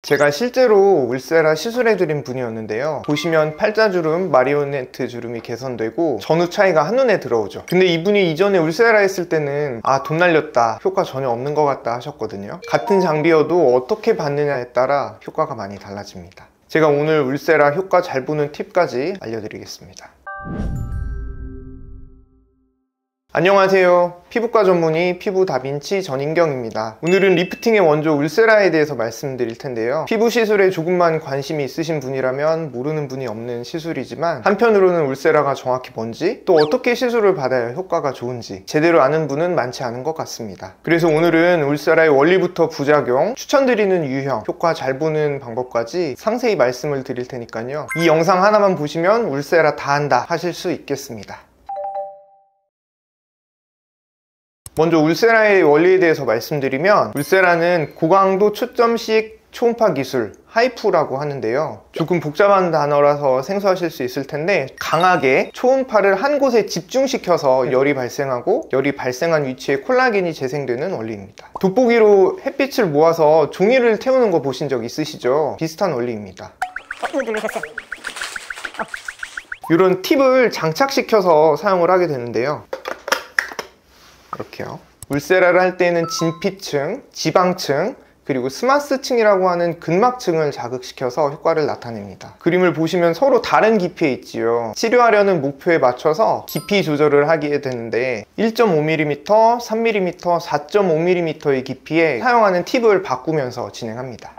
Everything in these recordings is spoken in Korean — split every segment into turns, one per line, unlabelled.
제가 실제로 울세라 시술해드린 분이었는데요. 보시면 팔자주름, 마리오네트 주름이 개선되고 전후 차이가 한눈에 들어오죠. 근데 이분이 이전에 울세라 했을 때는 돈 날렸다, 효과 전혀 없는 것 같다 하셨거든요. 같은 장비여도 어떻게 받느냐에 따라 효과가 많이 달라집니다. 제가 오늘 울세라 효과 잘 보는 팁까지 알려드리겠습니다. 안녕하세요. 피부과 전문의 피부 다빈치 전인경입니다. 오늘은 리프팅의 원조 울세라에 대해서 말씀드릴 텐데요. 피부 시술에 조금만 관심이 있으신 분이라면 모르는 분이 없는 시술이지만, 한편으로는 울세라가 정확히 뭔지, 또 어떻게 시술을 받아야 효과가 좋은지 제대로 아는 분은 많지 않은 것 같습니다. 그래서 오늘은 울세라의 원리부터 부작용, 추천드리는 유형, 효과 잘 보는 방법까지 상세히 말씀을 드릴 테니까요. 이 영상 하나만 보시면 울세라 다 한다 하실 수 있겠습니다. 먼저 울세라의 원리에 대해서 말씀드리면, 울세라는 고강도 초점식 초음파 기술, 하이프라고 하는데요. 조금 복잡한 단어라서 생소하실 수 있을 텐데, 강하게 초음파를 한 곳에 집중시켜서 열이 발생하고, 열이 발생한 위치에 콜라겐이 재생되는 원리입니다. 돋보기로 햇빛을 모아서 종이를 태우는 거 보신 적 있으시죠? 비슷한 원리입니다. 이런 팁을 장착시켜서 사용을 하게 되는데요. 이렇게요. 울세라를 할 때는 진피층, 지방층, 그리고 스마스층이라고 하는 근막층을 자극시켜서 효과를 나타냅니다. 그림을 보시면 서로 다른 깊이에 있지요. 치료하려는 목표에 맞춰서 깊이 조절을 하게 되는데, 1.5mm, 3mm, 4.5mm의 깊이에 사용하는 팁을 바꾸면서 진행합니다.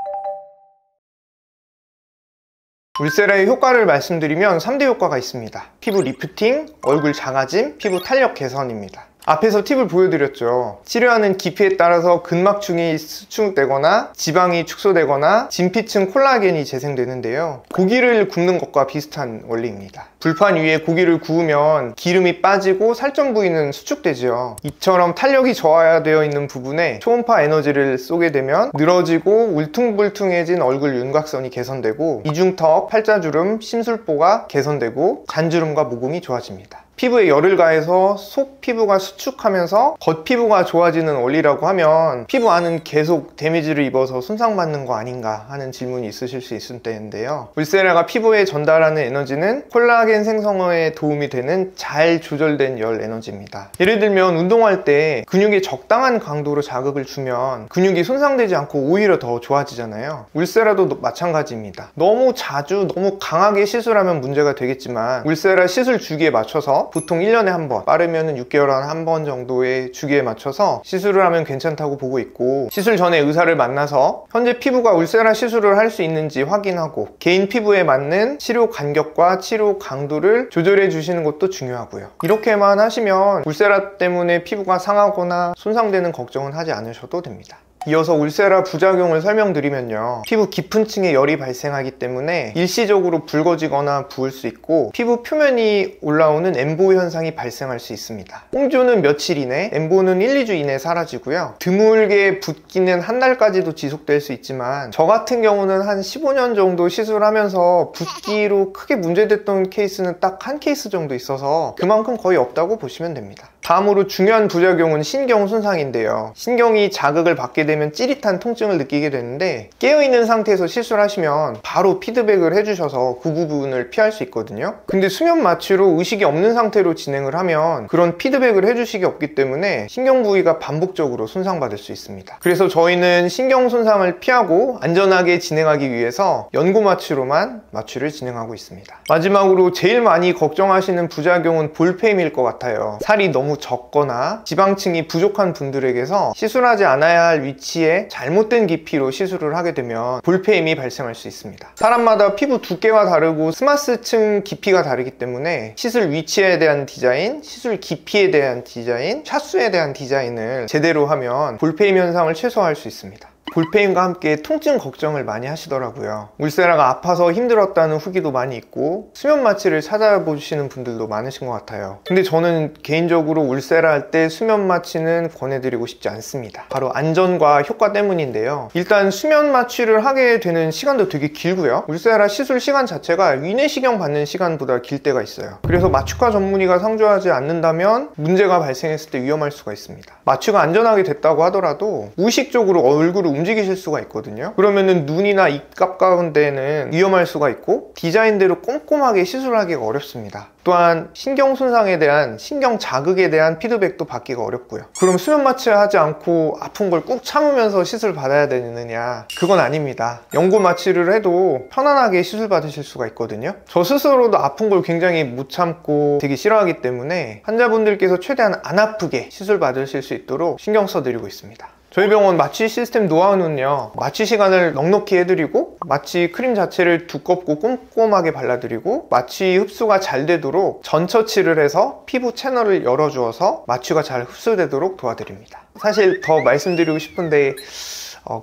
울세라의 효과를 말씀드리면 3대 효과가 있습니다. 피부 리프팅, 얼굴 작아짐, 피부 탄력 개선입니다. 앞에서 팁을 보여드렸죠. 치료하는 깊이에 따라서 근막층이 수축되거나 지방이 축소되거나 진피층 콜라겐이 재생되는데요. 고기를 굽는 것과 비슷한 원리입니다. 불판 위에 고기를 구우면 기름이 빠지고 살점 부위는 수축되죠. 이처럼 탄력이 저하되어 있는 부분에 초음파 에너지를 쏘게 되면 늘어지고 울퉁불퉁해진 얼굴 윤곽선이 개선되고, 이중턱, 팔자주름, 심술보가 개선되고 잔주름과 모공이 좋아집니다. 피부에 열을 가해서 속 피부가 수축하면서 겉 피부가 좋아지는 원리라고 하면, 피부 안은 계속 데미지를 입어서 손상받는 거 아닌가 하는 질문이 있으실 수 있을 때인데요. 울세라가 피부에 전달하는 에너지는 콜라겐 생성에 도움이 되는 잘 조절된 열 에너지입니다. 예를 들면 운동할 때 근육에 적당한 강도로 자극을 주면 근육이 손상되지 않고 오히려 더 좋아지잖아요. 울세라도 마찬가지입니다. 너무 자주, 너무 강하게 시술하면 문제가 되겠지만, 울세라 시술 주기에 맞춰서 보통 1년에 한 번, 빠르면 6개월에 한 번 정도의 주기에 맞춰서 시술을 하면 괜찮다고 보고 있고, 시술 전에 의사를 만나서 현재 피부가 울세라 시술을 할 수 있는지 확인하고 개인 피부에 맞는 치료 간격과 치료 강도를 조절해 주시는 것도 중요하고요. 이렇게만 하시면 울세라 때문에 피부가 상하거나 손상되는 걱정은 하지 않으셔도 됩니다. 이어서 울세라 부작용을 설명드리면요. 피부 깊은 층에 열이 발생하기 때문에 일시적으로 붉어지거나 부을 수 있고, 피부 표면이 올라오는 엠보 현상이 발생할 수 있습니다. 홍조는 며칠 이내, 엠보는 1, 2주 이내 사라지고요. 드물게 붓기는 한 달까지도 지속될 수 있지만, 저 같은 경우는 한 15년 정도 시술하면서 붓기로 크게 문제됐던 케이스는 딱 한 케이스 정도 있어서 그만큼 거의 없다고 보시면 됩니다. 다음으로 중요한 부작용은 신경 손상인데요. 신경이 자극을 받게 되면 찌릿한 통증을 느끼게 되는데, 깨어있는 상태에서 시술하시면 바로 피드백을 해주셔서 그 부분을 피할 수 있거든요. 근데 수면 마취로 의식이 없는 상태로 진행을 하면 그런 피드백을 해주시기 없기 때문에 신경 부위가 반복적으로 손상받을 수 있습니다. 그래서 저희는 신경 손상을 피하고 안전하게 진행하기 위해서 연고 마취로만 마취를 진행하고 있습니다. 마지막으로 제일 많이 걱정하시는 부작용은 볼페임일 것 같아요. 살이 너무 적거나 지방층이 부족한 분들에게서 시술하지 않아야 할 위치에 잘못된 깊이로 시술을 하게 되면 볼페임이 발생할 수 있습니다. 사람마다 피부 두께가 다르고 스마스층 깊이가 다르기 때문에 시술 위치에 대한 디자인, 시술 깊이에 대한 디자인, 샷수에 대한 디자인을 제대로 하면 볼페임 현상을 최소화할 수 있습니다. 볼페임과 함께 통증 걱정을 많이 하시더라고요. 울세라가 아파서 힘들었다는 후기도 많이 있고, 수면 마취를 찾아보시는 분들도 많으신 것 같아요. 근데 저는 개인적으로 울세라 할 때 수면 마취는 권해드리고 싶지 않습니다. 바로 안전과 효과 때문인데요. 일단 수면 마취를 하게 되는 시간도 되게 길고요. 울세라 시술 시간 자체가 위내시경 받는 시간보다 길 때가 있어요. 그래서 마취과 전문의가 상주하지 않는다면 문제가 발생했을 때 위험할 수가 있습니다. 마취가 안전하게 됐다고 하더라도 무의식적으로 얼굴을 움직이실 수가 있거든요. 그러면은 눈이나 입갑 가운데는 위험할 수가 있고 디자인대로 꼼꼼하게 시술하기가 어렵습니다. 또한 신경 손상에 대한 신경 자극에 대한 피드백도 받기가 어렵고요. 그럼 수면 마취하지 않고 아픈 걸 꾹 참으면서 시술 받아야 되느냐? 그건 아닙니다. 연고 마취를 해도 편안하게 시술 받으실 수가 있거든요. 저 스스로도 아픈 걸 굉장히 못 참고 되게 싫어하기 때문에 환자분들께서 최대한 안 아프게 시술 받으실 수 있도록 신경 써드리고 있습니다. 저희 병원 마취 시스템 노하우는요, 마취 시간을 넉넉히 해드리고 마취 크림 자체를 두껍고 꼼꼼하게 발라드리고 마취 흡수가 잘 되도록 전처치를 해서 피부 채널을 열어주어서 마취가 잘 흡수되도록 도와드립니다. 사실 더 말씀드리고 싶은데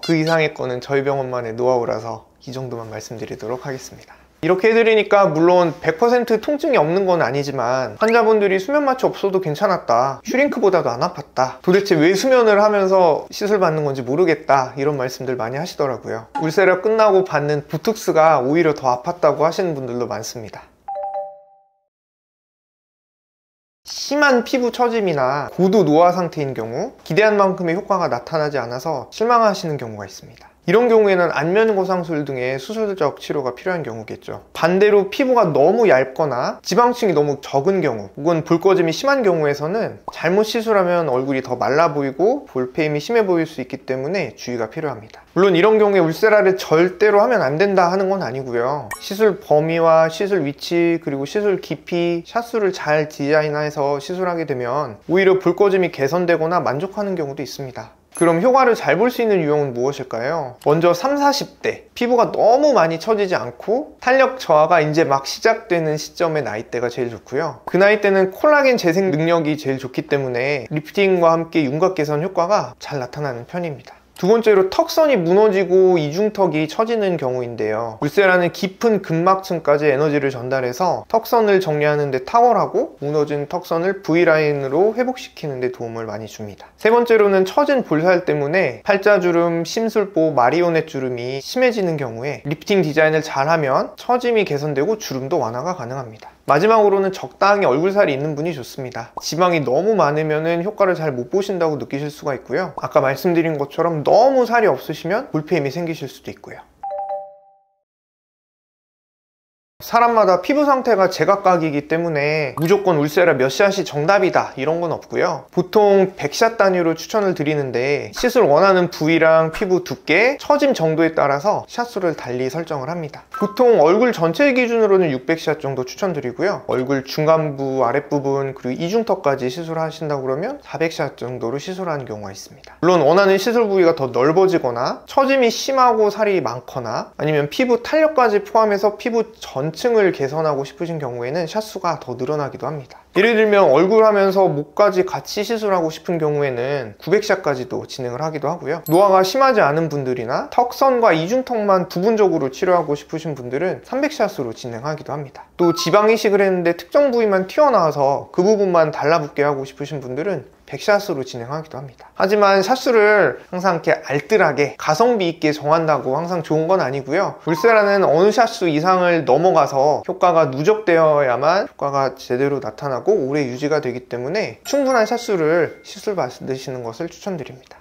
그 이상의 거는 저희 병원만의 노하우라서 이 정도만 말씀드리도록 하겠습니다. 이렇게 해드리니까 물론 100% 통증이 없는 건 아니지만 환자분들이 수면 마취 없어도 괜찮았다, 슈링크보다도 안 아팠다, 도대체 왜 수면을 하면서 시술 받는 건지 모르겠다, 이런 말씀들 많이 하시더라고요. 울세라 끝나고 받는 보톡스가 오히려 더 아팠다고 하시는 분들도 많습니다. 심한 피부 처짐이나 고도 노화 상태인 경우 기대한 만큼의 효과가 나타나지 않아서 실망하시는 경우가 있습니다. 이런 경우에는 안면거상술 등의 수술적 치료가 필요한 경우겠죠. 반대로 피부가 너무 얇거나 지방층이 너무 적은 경우 혹은 붉어짐이 심한 경우에서는 잘못 시술하면 얼굴이 더 말라 보이고 볼페임이 심해 보일 수 있기 때문에 주의가 필요합니다. 물론 이런 경우에 울세라를 절대로 하면 안 된다 하는 건 아니고요. 시술 범위와 시술 위치 그리고 시술 깊이, 샷수를 잘 디자인해서 시술하게 되면 오히려 붉어짐이 개선되거나 만족하는 경우도 있습니다. 그럼 효과를 잘 볼 수 있는 유형은 무엇일까요? 먼저 30, 40대 피부가 너무 많이 처지지 않고 탄력 저하가 이제 막 시작되는 시점의 나이대가 제일 좋고요. 그 나이대는 콜라겐 재생 능력이 제일 좋기 때문에 리프팅과 함께 윤곽 개선 효과가 잘 나타나는 편입니다. 두 번째로 턱선이 무너지고 이중턱이 처지는 경우인데요. 울세라는 깊은 근막층까지 에너지를 전달해서 턱선을 정리하는 데 탁월하고 무너진 턱선을 V라인으로 회복시키는 데 도움을 많이 줍니다. 세 번째로는 처진 볼살 때문에 팔자주름, 심술보, 마리오넷 주름이 심해지는 경우에 리프팅 디자인을 잘하면 처짐이 개선되고 주름도 완화가 가능합니다. 마지막으로는 적당히 얼굴살이 있는 분이 좋습니다. 지방이 너무 많으면 효과를 잘 못 보신다고 느끼실 수가 있고요. 아까 말씀드린 것처럼 너무 살이 없으시면 볼페임이 생기실 수도 있고요. 사람마다 피부 상태가 제각각이기 때문에 무조건 울세라 몇 샷이 정답이다 이런 건 없고요. 보통 100샷 단위로 추천을 드리는데 시술 원하는 부위랑 피부 두께, 처짐 정도에 따라서 샷수를 달리 설정을 합니다. 보통 얼굴 전체 기준으로는 600샷 정도 추천드리고요. 얼굴 중간부, 아랫부분 그리고 이중턱까지 시술하신다고 그러면 400샷 정도로 시술하는 경우가 있습니다. 물론 원하는 시술 부위가 더 넓어지거나 처짐이 심하고 살이 많거나 아니면 피부 탄력까지 포함해서 피부 전층을 개선하고 싶으신 경우에는 샷수가 더 늘어나기도 합니다. 예를 들면 얼굴 하면서 목까지 같이 시술하고 싶은 경우에는 900샷까지도 진행을 하기도 하고요. 노화가 심하지 않은 분들이나 턱선과 이중턱만 부분적으로 치료하고 싶으신 분들은 300샷으로 진행하기도 합니다. 또 지방 이식을 했는데 특정 부위만 튀어나와서 그 부분만 달라붙게 하고 싶으신 분들은 100샷으로 진행하기도 합니다. 하지만 샷수를 항상 이렇게 알뜰하게 가성비 있게 정한다고 항상 좋은 건 아니고요. 울세라는 어느 샷수 이상을 넘어가서 효과가 누적되어야만 효과가 제대로 나타나고 오래 유지가 되기 때문에 충분한 샷수를 시술 받으시는 것을 추천드립니다.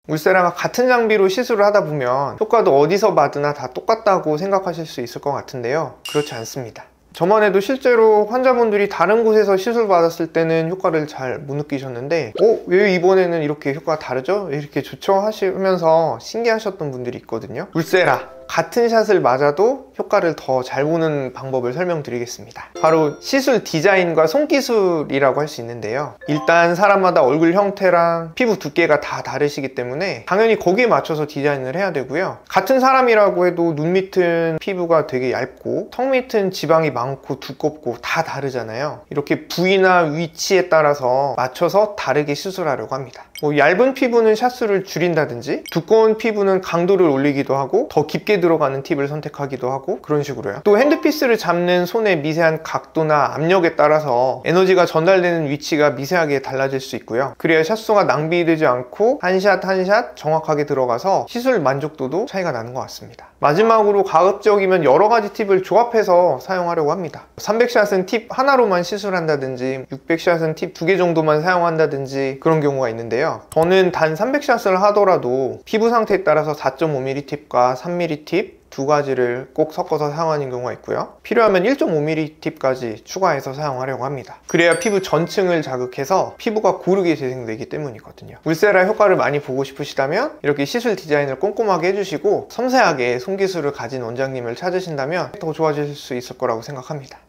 울세라가 같은 장비로 시술을 하다 보면 효과도 어디서 받으나 다 똑같다고 생각하실 수 있을 것 같은데요. 그렇지 않습니다. 저만 해도 실제로 환자분들이 다른 곳에서 시술 받았을 때는 효과를 잘 못 느끼셨는데 왜 이번에는 이렇게 효과가 다르죠? 왜 이렇게 좋죠? 하시면서 신기하셨던 분들이 있거든요. 울세라 같은 샷을 맞아도 효과를 더 잘 보는 방법을 설명드리겠습니다. 바로 시술 디자인과 손기술이라고 할 수 있는데요. 일단 사람마다 얼굴 형태랑 피부 두께가 다 다르시기 때문에 당연히 거기에 맞춰서 디자인을 해야 되고요. 같은 사람이라고 해도 눈 밑은 피부가 되게 얇고 턱 밑은 지방이 많고 두껍고 다 다르잖아요. 이렇게 부위나 위치에 따라서 맞춰서 다르게 시술하려고 합니다. 얇은 피부는 샷수를 줄인다든지 두꺼운 피부는 강도를 올리기도 하고 더 깊게 들어가는 팁을 선택하기도 하고 그런 식으로요. 또 핸드피스를 잡는 손의 미세한 각도나 압력에 따라서 에너지가 전달되는 위치가 미세하게 달라질 수 있고요. 그래야 샷수가 낭비되지 않고 한 샷 한 샷 정확하게 들어가서 시술 만족도도 차이가 나는 것 같습니다. 마지막으로 가급적이면 여러 가지 팁을 조합해서 사용하려고 합니다. 300샷은 팁 하나로만 시술한다든지 600샷은 팁 2개 정도만 사용한다든지 그런 경우가 있는데요. 있는데요. 저는 단 300샷을 하더라도 피부 상태에 따라서 4.5mm 팁과 3mm 팁 두 가지를 꼭 섞어서 사용하는 경우가 있고요. 필요하면 1.5mm 팁까지 추가해서 사용하려고 합니다. 그래야 피부 전층을 자극해서 피부가 고르게 재생되기 때문이거든요. 울세라 효과를 많이 보고 싶으시다면 이렇게 시술 디자인을 꼼꼼하게 해주시고 섬세하게 손기술을 가진 원장님을 찾으신다면 더 좋아질 수 있을 거라고 생각합니다.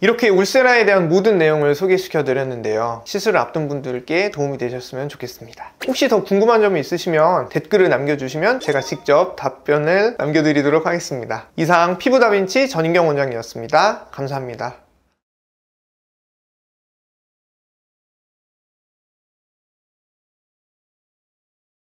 이렇게 울세라에 대한 모든 내용을 소개시켜 드렸는데요. 시술을 앞둔 분들께 도움이 되셨으면 좋겠습니다. 혹시 더 궁금한 점이 있으시면 댓글을 남겨주시면 제가 직접 답변을 남겨드리도록 하겠습니다. 이상 피부 다빈치 전인경 원장이었습니다. 감사합니다.